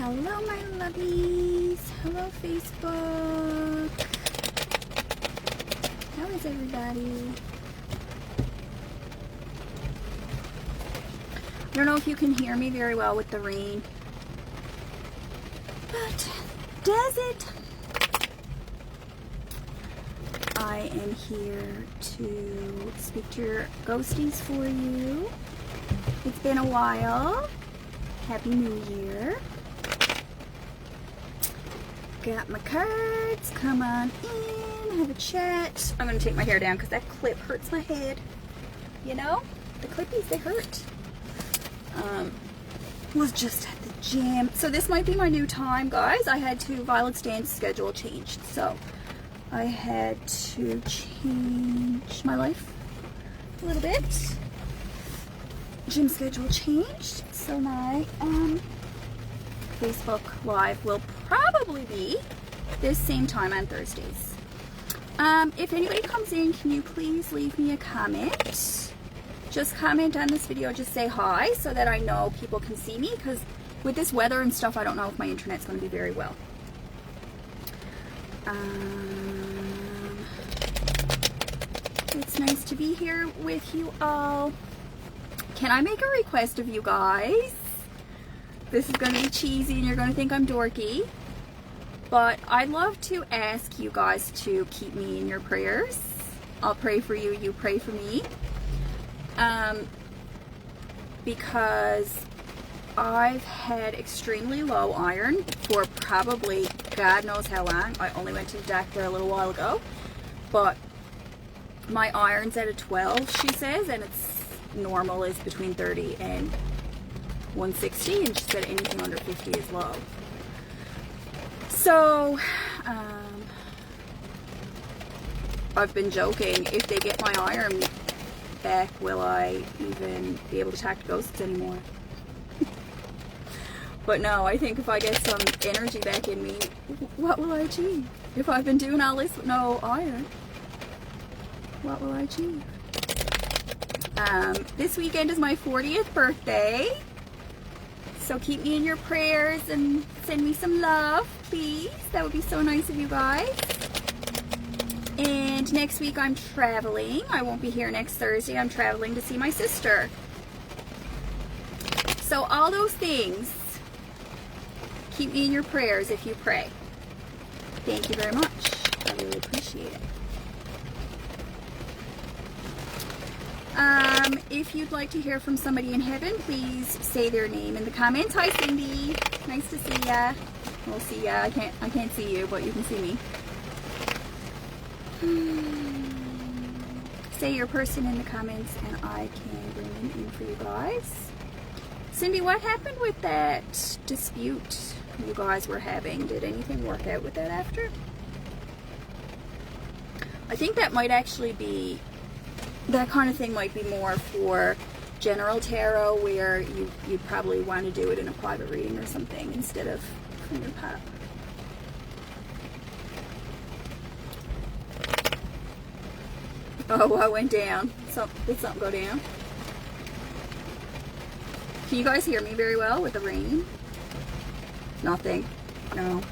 Hello, my lovies. Hello, Facebook. How is everybody? I don't know if you can hear me very well with the rain, but does it? I am here to speak to your ghosties for you. It's been a while. Happy New Year. Got my cards. Come on in. Have a chat. I'm going to take my hair down because that clip hurts my head. You know? The clippies, they hurt. Was just at the gym. So this might be my new time, guys. I had to, Violet's dance schedule changed. So I had to change my life a little bit. Gym schedule changed. So my Facebook Live will probably be this same time on Thursdays. If anybody comes in, can you please leave me a comment? Just comment on this video, just say hi so that I know people can see me, because with this weather and stuff, I don't know if my internet's going to be very well. It's nice to be here with you all. Can I make a request of you guys? This is going to be cheesy and you're going to think I'm dorky, but I'd love to ask you guys to keep me in your prayers. I'll pray for you, you pray for me. Because I've had extremely low iron for probably God knows how long. I only went to the doctor a little while ago, but my iron's at a 12, she says, and it's normal is between 30 and 160, and she said anything under 50 is low. So I've been joking, if they get my iron back, will I even be able to talk to ghosts anymore? But no, I think if I get some energy back in me, what will I achieve? If I've been doing all this with no iron, what will I achieve? This weekend is my 40th birthday, so keep me in your prayers and send me some love, please. That would be so nice of you guys. And next week I'm traveling. I won't be here next Thursday. I'm traveling to see my sister. So all those things, keep me in your prayers if you pray. Thank you very much. I really appreciate it. If you'd like to hear from somebody in heaven, please say their name in the comments. Hi, Cindy. Nice to see ya. We'll see ya. I can't see you, but you can see me. Say your person in the comments and I can bring them in for you guys. Cindy, what happened with that dispute you guys were having? Did anything work out with that after? I think that might actually be, that kind of thing might be more for general tarot, where you probably want to do it in a private reading or something instead of from your pop. Oh, what went down? Did something go down? Can you guys hear me very well with the rain? Nothing. No.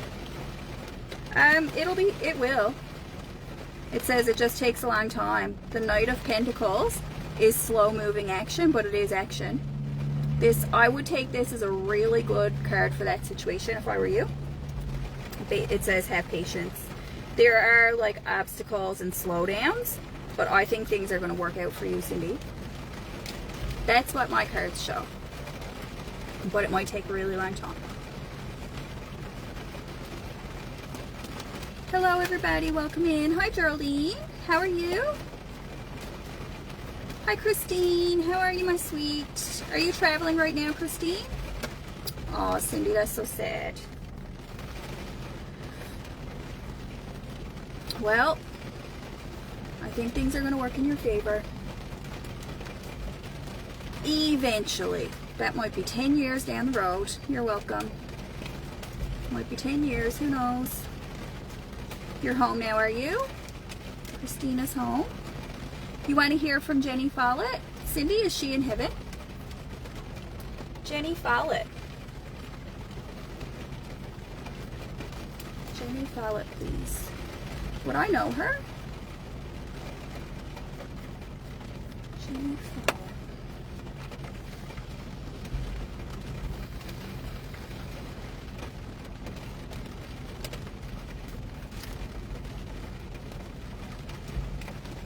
It will. It says it just takes a long time. The Knight of Pentacles is slow moving action, but it is action. I would take this as a really good card for that situation if I were you. It says have patience. There are like obstacles and slowdowns, but I think things are going to work out for you, Cindy. That's what my cards show. But it might take a really long time. Hello, everybody. Welcome in. Hi, Geraldine. How are you? Hi, Christine. How are you, my sweet? Are you traveling right now, Christine? Oh, Cindy, that's so sad. Well, I think things are going to work in your favor. Eventually. That might be 10 years down the road. You're welcome. Might be 10 years. Who knows? You're home now, are you? Christina's home. You want to hear from Jenny Follett? Cindy, is she in heaven? Jenny Follett. Jamie Follett, please. Would I know her? Jamie Follett.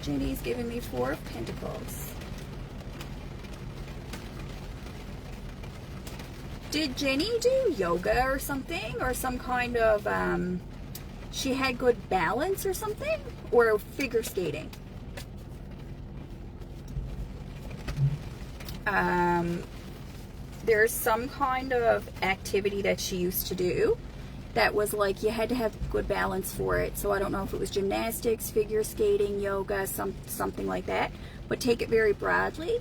Jenny's giving me 4 of Pentacles. Did Jenny do yoga or something? Or some kind of, she had good balance or something? Or figure skating? There's some kind of activity that she used to do that was like you had to have good balance for it. So I don't know if it was gymnastics, figure skating, yoga, something like that. But take it very broadly.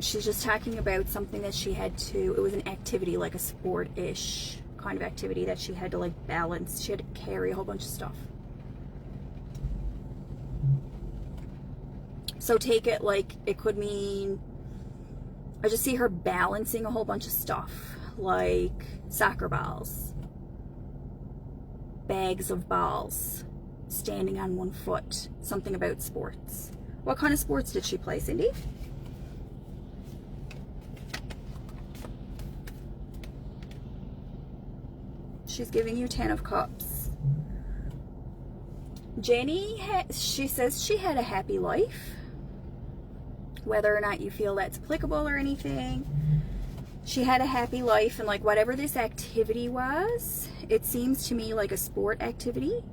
She's just talking about something that she had to, it was an activity, like a sport-ish kind of activity that she had to like balance. She had to carry a whole bunch of stuff. So take it like it could mean, I just see her balancing a whole bunch of stuff, like soccer balls, bags of balls, standing on one foot, something about sports. What kind of sports did she play, Cindy? She's giving you 10 of Cups. Jenny, she says she had a happy life. Whether or not you feel that's applicable or anything. She had a happy life, and like whatever this activity was, it seems to me like a sport activity.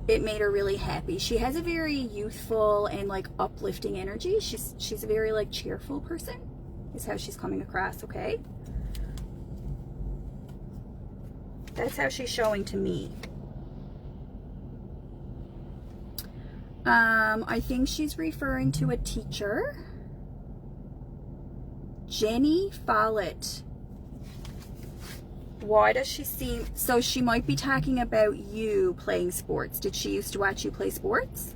It made her really happy. She has a very youthful and like uplifting energy. She's a very like cheerful person, is how she's coming across, okay? That's how she's showing to me. I think she's referring to a teacher. Jenny Follett. Why does she seem... So she might be talking about you playing sports. Did she used to watch you play sports?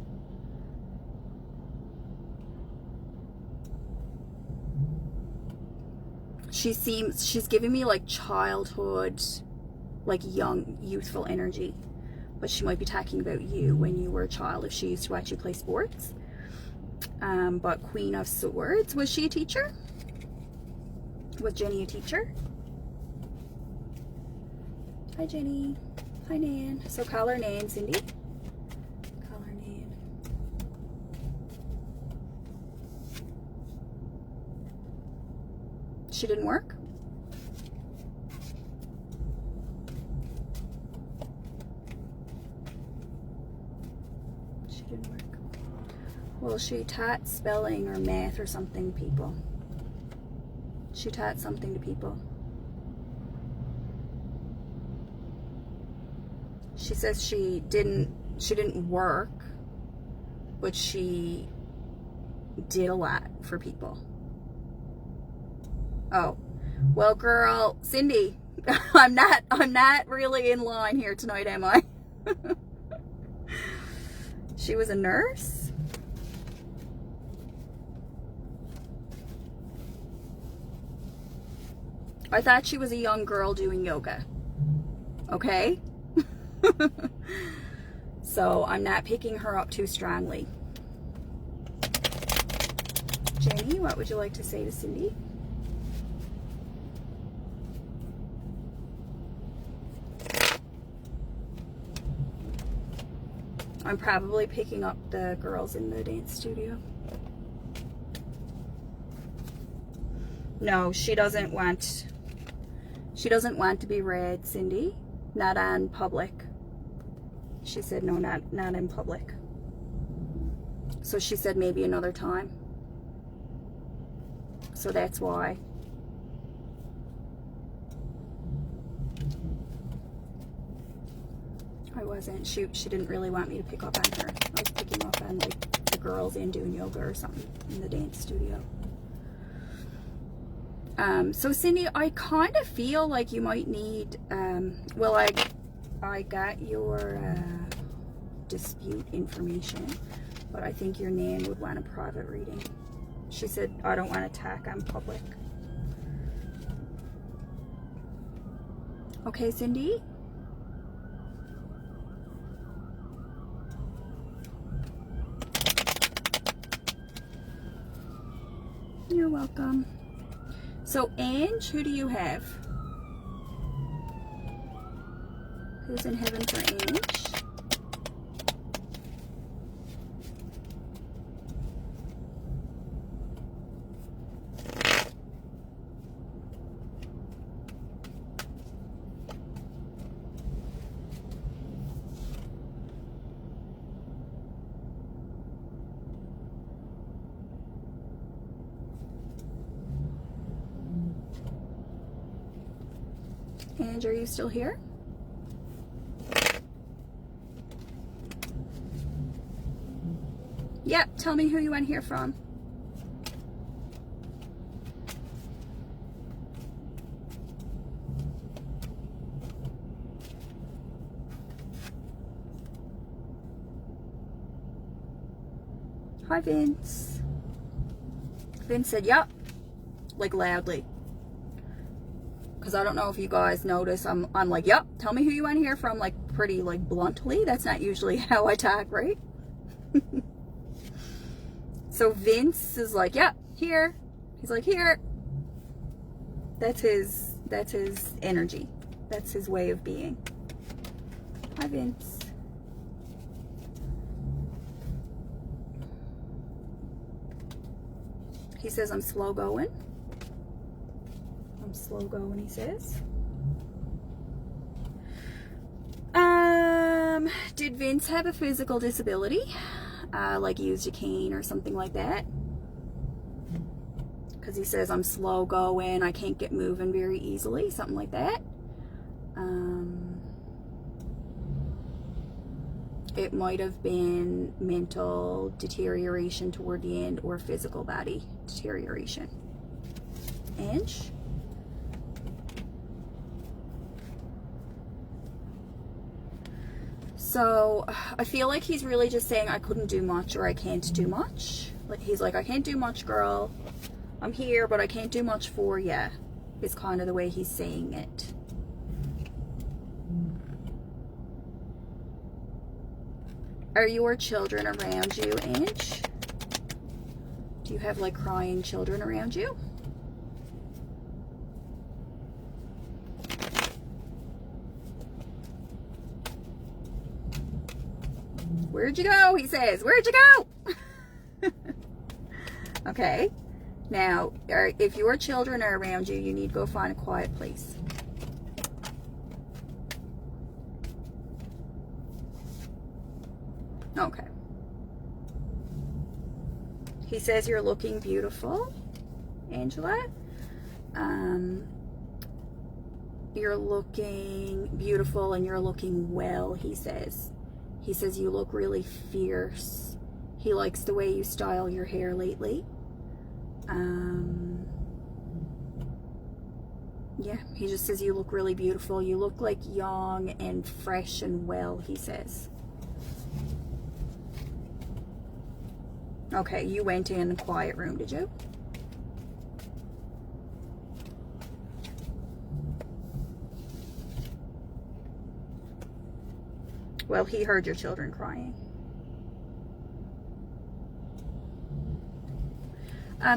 She's giving me like childhood, like young, youthful energy. But she might be talking about you when you were a child, if she used to watch you play sports. But Queen of Swords, was she a teacher? Was Jenny a teacher? Hi, Jenny. Hi, Nan. So call her Nan, Cindy. Call her Nan. She didn't work? She didn't work. Well, she taught spelling or math or something, people. She taught something to people. She says she didn't work, but she did a lot for people. Oh, well, girl, Cindy, I'm not really in line here tonight, am I? She was a nurse? I thought she was a young girl doing yoga. Okay? So I'm not picking her up too strongly. Jamie, what would you like to say to Cindy? I'm probably picking up the girls in the dance studio. No, she doesn't want to be read, Cindy. Not on public. She said no, not in public. So she said maybe another time. So that's why. I wasn't. She didn't really want me to pick up on her. I was picking up on like the girls and doing yoga or something in the dance studio. So Cindy, I kind of feel like you might need, well, I got your dispute information, but I think your Nan would want a private reading. She said, I don't want to talk on public. Okay, Cindy? welcome. So, Ange, who do you have? Who's in heaven for Ange? Ange, are you still here? Yep, tell me who you went here from. Hi, Vince. Vince said, yep, like loudly. Because I don't know if you guys notice, I'm like, yep, tell me who you went here from, like pretty like bluntly. That's not usually how I talk, right? So Vince is like, yep, here. He's like, here. That's his energy. That's his way of being. Hi, Vince. He says, I'm slow going. I'm slow going, he says. Did Vince have a physical disability? Like he used a cane or something like that? Because he says, I'm slow going, I can't get moving very easily, something like that. It might have been mental deterioration toward the end or physical body deterioration. Ange? So I feel like he's really just saying I couldn't do much or I can't do much. Like he's like, I can't do much, girl. I'm here, but I can't do much for ya. Is kind of the way he's saying it. Are your children around you, Ange? Do you have like crying children around you? Where'd you go? He says, where'd you go? Okay. Now, if your children are around you, you need to go find a quiet place. Okay. He says you're looking beautiful, Angela. You're looking beautiful and you're looking well, he says. He says you look really fierce. He likes the way you style your hair lately. Yeah, he just says you look really beautiful. You look like young and fresh and well, he says. Okay, you went in a quiet room, did you? Well, he heard your children crying.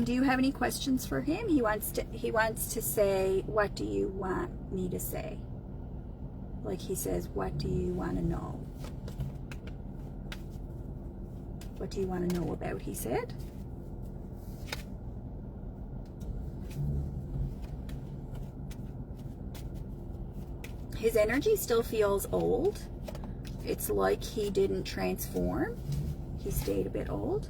Do you have any questions for him? He wants to say, what do you want me to say? Like he says, what do you want to know? What do you want to know about, he said. His energy still feels old. It's like he didn't transform. He stayed a bit old.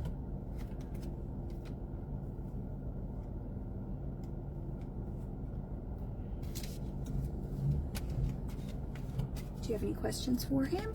Do you have any questions for him?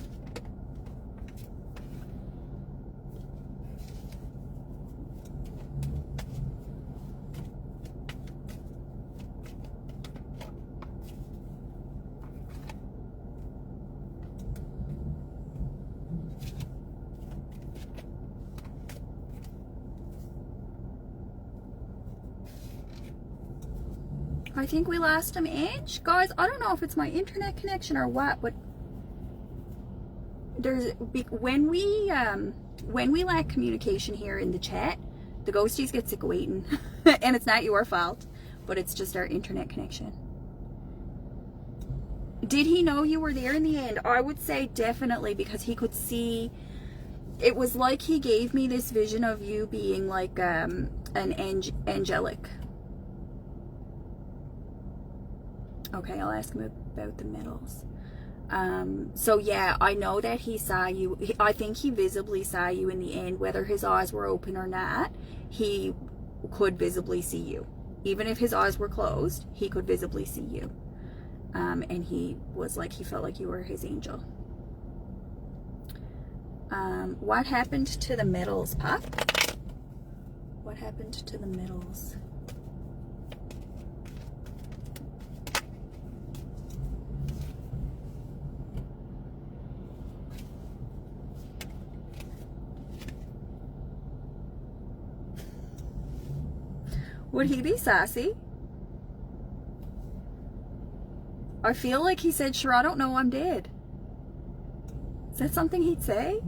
I think we lost him, Ange. Guys, I don't know if it's my internet connection or what, but when we lack communication here in the chat, The ghosties get sick of waiting. And it's not your fault, but it's just our internet connection. Did he know you were there in the end? I would say definitely, because he could see. It was like he gave me this vision of you being like an angelic. Okay, I'll ask him about the medals. So yeah, I know that he saw you. I think he visibly saw you in the end. Whether his eyes were open or not, he could visibly see you. Even if his eyes were closed, he could visibly see you. And he was like, he felt like you were his angel. What happened to the medals, Pop? What happened to the medals? Would he be sassy? I feel like he said, sure, I don't know, I'm dead. Is that something he'd say?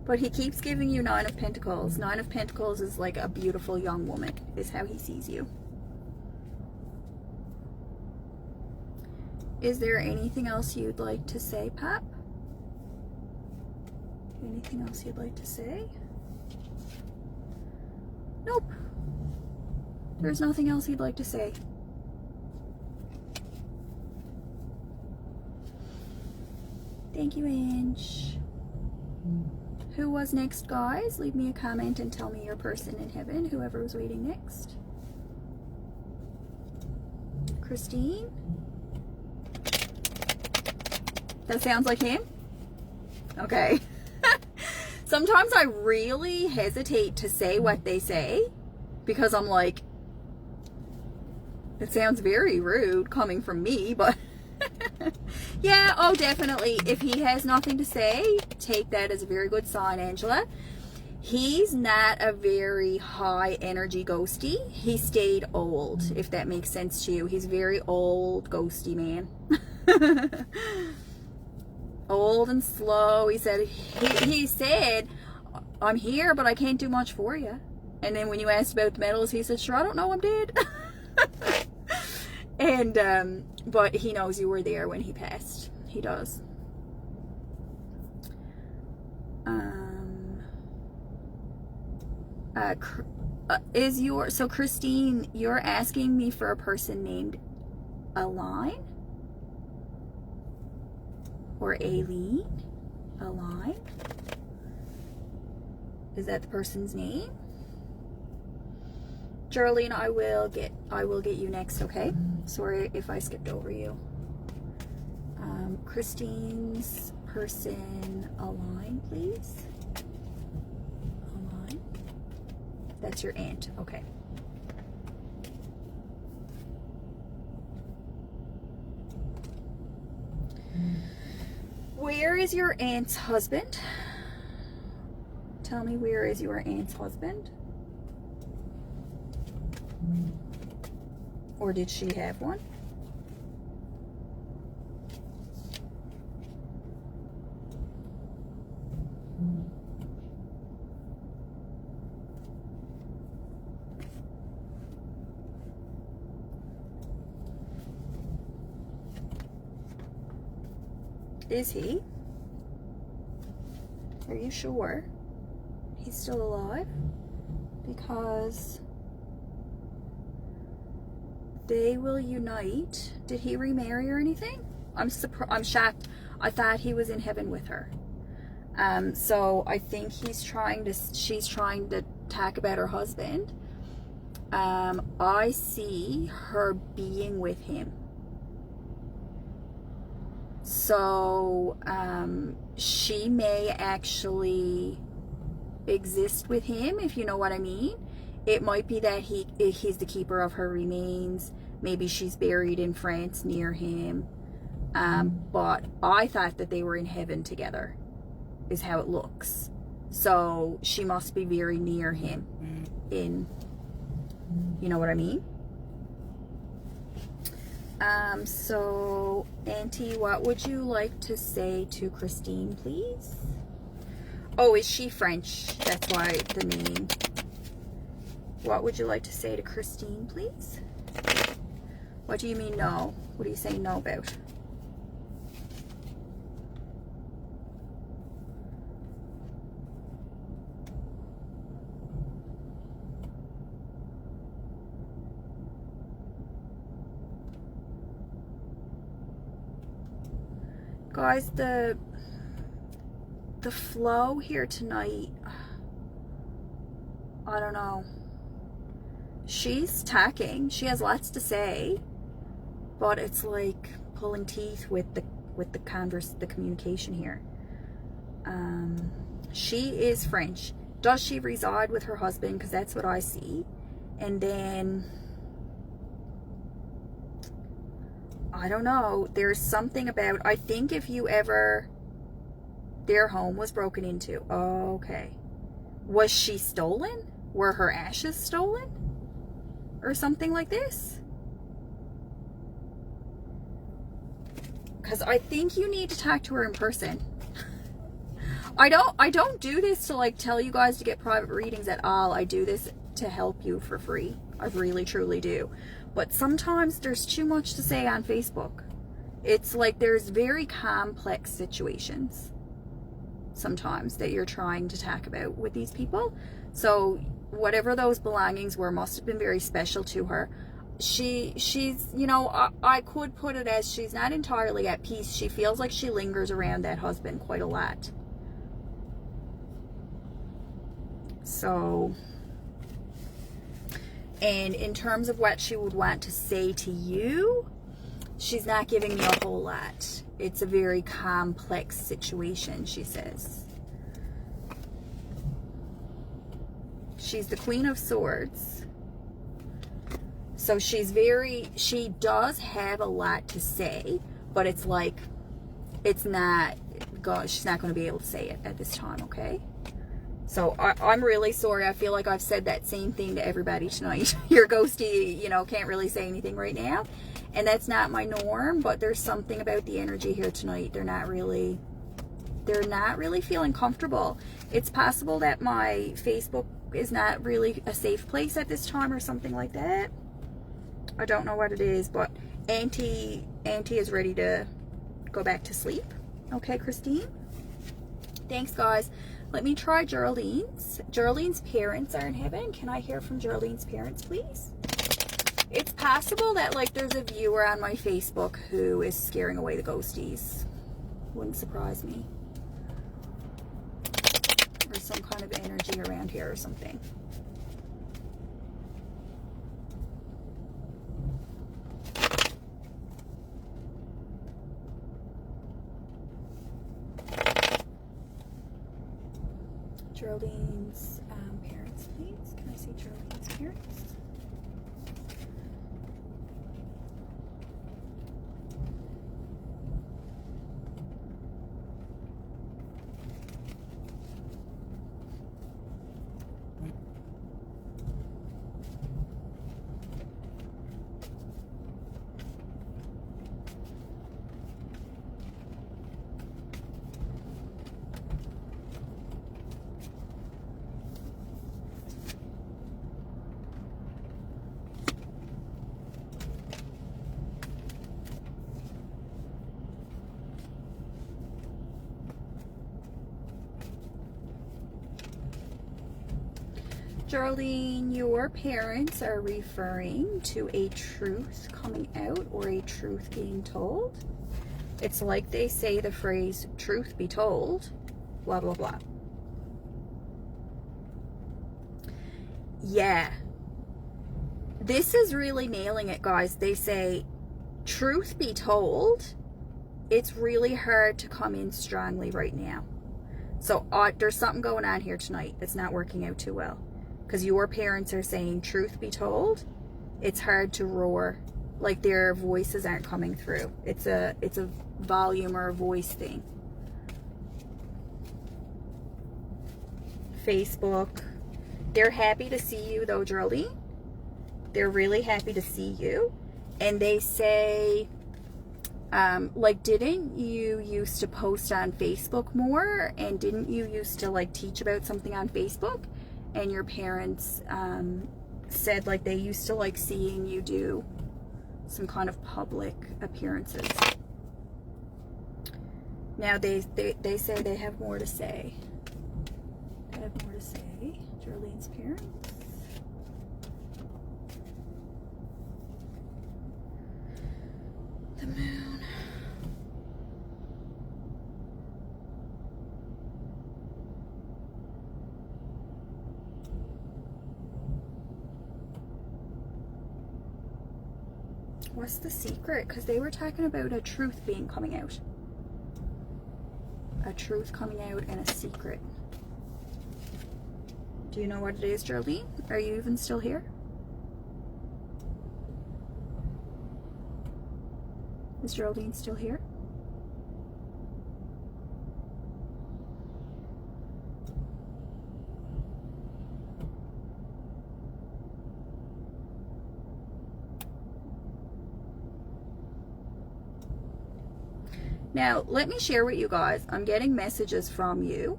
But he keeps giving you 9 of Pentacles. 9 of Pentacles is like a beautiful young woman, is how he sees you. Is there anything else you'd like to say, Pop? Anything else you'd like to say? Nope. There's nothing else he'd like to say. Thank you, Ange. Who was next, guys? Leave me a comment and tell me your person in heaven, whoever was waiting next. Christine? That sounds like him? Okay. Sometimes I really hesitate to say what they say because I'm like, it sounds very rude coming from me, but yeah, oh, definitely. If he has nothing to say, take that as a very good sign, Angela. He's not a very high energy ghosty. He stayed old, if that makes sense to you. He's very old ghosty man. Old and slow. He said, he said, I'm here, but I can't do much for you. And then when you asked about the medals, he said, sure, I don't know, I'm dead. And, but he knows you were there when he passed. He does. So Christine, you're asking me for a person named Aline? Or Aileen? Aline? Is that the person's name? Geraldine, I will get you next, okay? Sorry if I skipped over you. Christine's person, Aline, please. Aline. That's your aunt, okay. Where is your aunt's husband? Tell me, where is your aunt's husband? Or did she have one? Is he? Are you sure he's still alive? Because they will unite. Did he remarry or anything? I'm shocked. I thought he was in heaven with her. So I think she's trying to talk about her husband. I see her being with him. So she may actually exist with him, if you know what I mean. It might be that he's the keeper of her remains. Maybe she's buried in France near him. But I thought that they were in heaven together, is how it looks. So she must be very near him in, you know what I mean? So, Auntie, what would you like to say to Christine, please? Oh, is she French? That's why the name. What would you like to say to Christine, please? What do you mean no? What are you saying no about? Guys, the flow here tonight, I don't know. She's talking. She has lots to say, but it's like pulling teeth with the communication here. She is French. Does she reside with her husband? Because that's what I see. And then I don't know. There's something about, I think if you ever, their home was broken into. Oh, okay. Was she stolen? Were her ashes stolen? Or something like this? Because I think you need to talk to her in person. I don't do this to like tell you guys to get private readings at all. I do this to help you for free. I really truly do. But sometimes there's too much to say on Facebook. It's like there's very complex situations sometimes that you're trying to talk about with these people. So whatever those belongings were must have been very special to her. She's, you know, I could put it as she's not entirely at peace. She feels like she lingers around that husband quite a lot. So, and in terms of what she would want to say to you, she's not giving me a whole lot. It's a very complex situation, she says. She's the Queen of Swords. So she does have a lot to say, but it's like, she's not going to be able to say it at this time, okay? So I'm really sorry. I feel like I've said that same thing to everybody tonight. Your ghostie, you know, can't really say anything right now. And that's not my norm, but there's something about the energy here tonight. They're not really feeling comfortable. It's possible that my Facebook is not really a safe place at this time or something like that. I don't know what it is, but Auntie is ready to go back to sleep. Okay, Christine? Thanks, guys. Let me try Geraldine's. Geraldine's parents are in heaven. Can I hear from Geraldine's parents, please? It's possible that, like, there's a viewer on my Facebook who is scaring away the ghosties. Wouldn't surprise me. Or some kind of energy around here or something. Geraldine's parents, please. Can I see Geraldine's parents? Geraldine, your parents are referring to a truth coming out or a truth being told. It's like they say the phrase, truth be told, blah, blah, blah. Yeah. This is really nailing it, guys. They say, truth be told, it's really hard to come in strongly right now. So there's something going on here tonight that's not working out too well. Because your parents are saying, truth be told, it's hard to roar. Like their voices aren't coming through. It's a volume or a voice thing. Facebook. They're happy to see you though, Geraldine. They're really happy to see you. And they say, like, didn't you used to post on Facebook more? And didn't you used to, like, teach about something on Facebook? And your parents said, like, they used to like seeing you do some kind of public appearances. Now they say they have more to say. They have more to say. Joleen's parents. The moon. What's the secret? Because they were talking about a truth coming out. A truth coming out and a secret. Do you know what it is, Jolene? Are you even still here? Is Jolene still here? Now, let me share with you guys. I'm getting messages from you,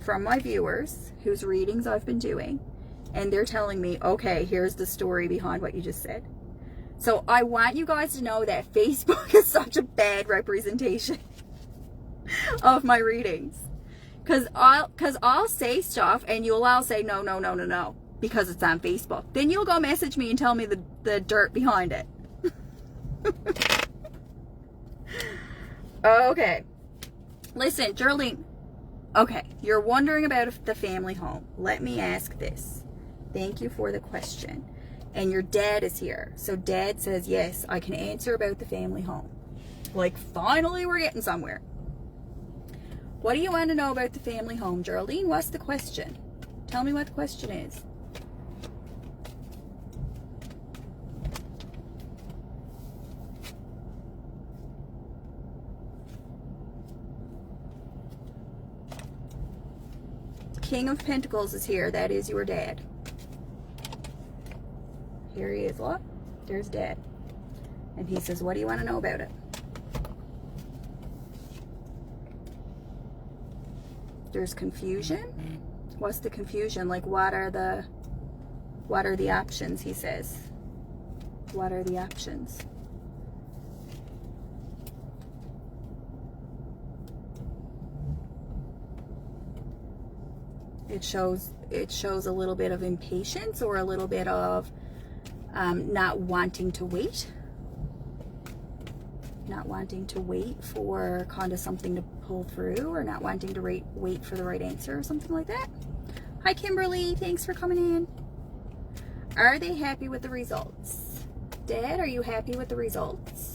from my viewers, whose readings I've been doing, and they're telling me, okay, here's the story behind what you just said. So I want you guys to know that Facebook is such a bad representation of my readings. Because I'll say stuff and you'll all say, no, because it's on Facebook. Then you'll go message me and tell me the dirt behind it. Okay. Listen, Jolene. Okay, you're wondering about the family home. Let me ask this. Thank you for the question. And your dad is here. So dad says, yes, I can answer about the family home. Like, finally we're getting somewhere. What do you want to know about the family home, Jolene? What's the question? Tell me what the question is. King of Pentacles is here. That is your dad. Here he is. Look. There's dad. And he says, what do you want to know about it? There's confusion. What's the confusion? Like, what are the options, he says. What are the options? It shows a little bit of impatience or a little bit of not wanting to wait. Not wanting to wait for kind of something to pull through, or not wanting to wait for the right answer or something like that. Hi, Kimberly. Thanks for coming in. Are they happy with the results? Dad, are you happy with the results?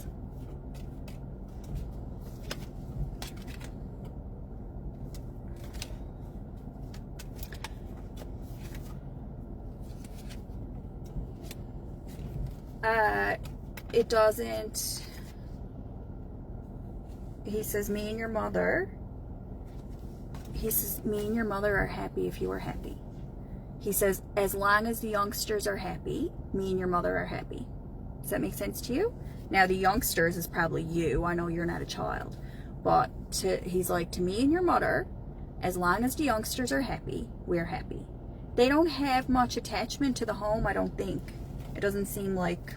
It doesn't. He says, me and your mother. He says, me and your mother are happy if you are happy. He says, as long as the youngsters are happy, me and your mother are happy. Does that make sense to you? Now, the youngsters is probably you. I know you're not a child. But he's like, to me and your mother, as long as the youngsters are happy, we're happy. They don't have much attachment to the home, I don't think. It doesn't seem like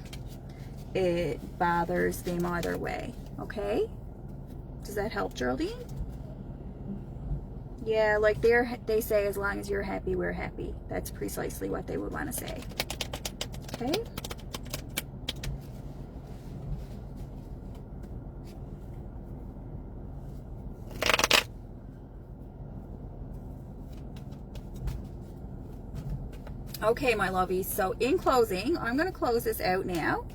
it bothers them either way. Okay? Does that help, Geraldine? Yeah, like they say, as long as you're happy, we're happy. That's precisely what they would want to say. Okay? Okay, my lovies. So in closing, I'm going to close this out now.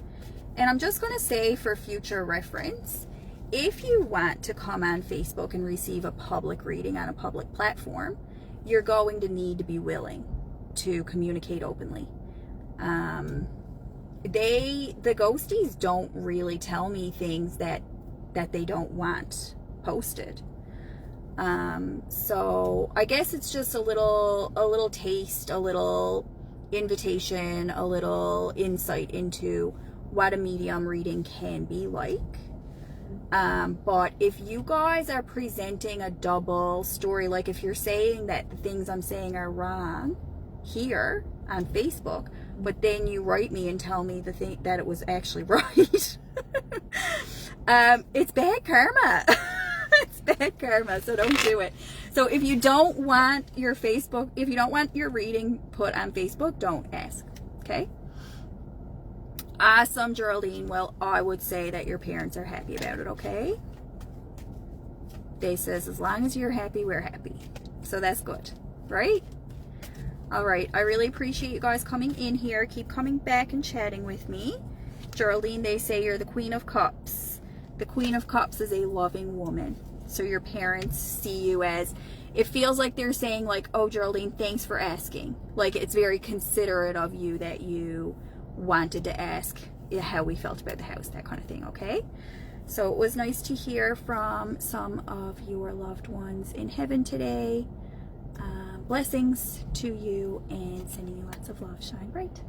And I'm just going to say, for future reference, if you want to come on Facebook and receive a public reading on a public platform, you're going to need to be willing to communicate openly. The ghosties don't really tell me things that they don't want posted. So I guess it's just a little taste, a little invitation, a little insight into what a medium reading can be like. But if you guys are presenting a double story, like if you're saying that the things I'm saying are wrong here on Facebook, but then you write me and tell me the thing that it was actually right, it's bad karma. It's bad karma, so don't do it. So if you don't want your Facebook, if you don't want your reading put on Facebook, don't ask, okay? Awesome, Geraldine. Well, I would say that your parents are happy about it, okay? They says, as long as you're happy, we're happy. So that's good, right? All right. I really appreciate you guys coming in here. Keep coming back and chatting with me. Geraldine, they say you're the Queen of Cups. The Queen of Cups is a loving woman. So your parents see you as, it feels like they're saying like, oh, Geraldine, thanks for asking. Like, it's very considerate of you that you wanted to ask how we felt about the house, that kind of thing, okay? So it was nice to hear from some of your loved ones in heaven today. Blessings to you and sending you lots of love. Shine bright.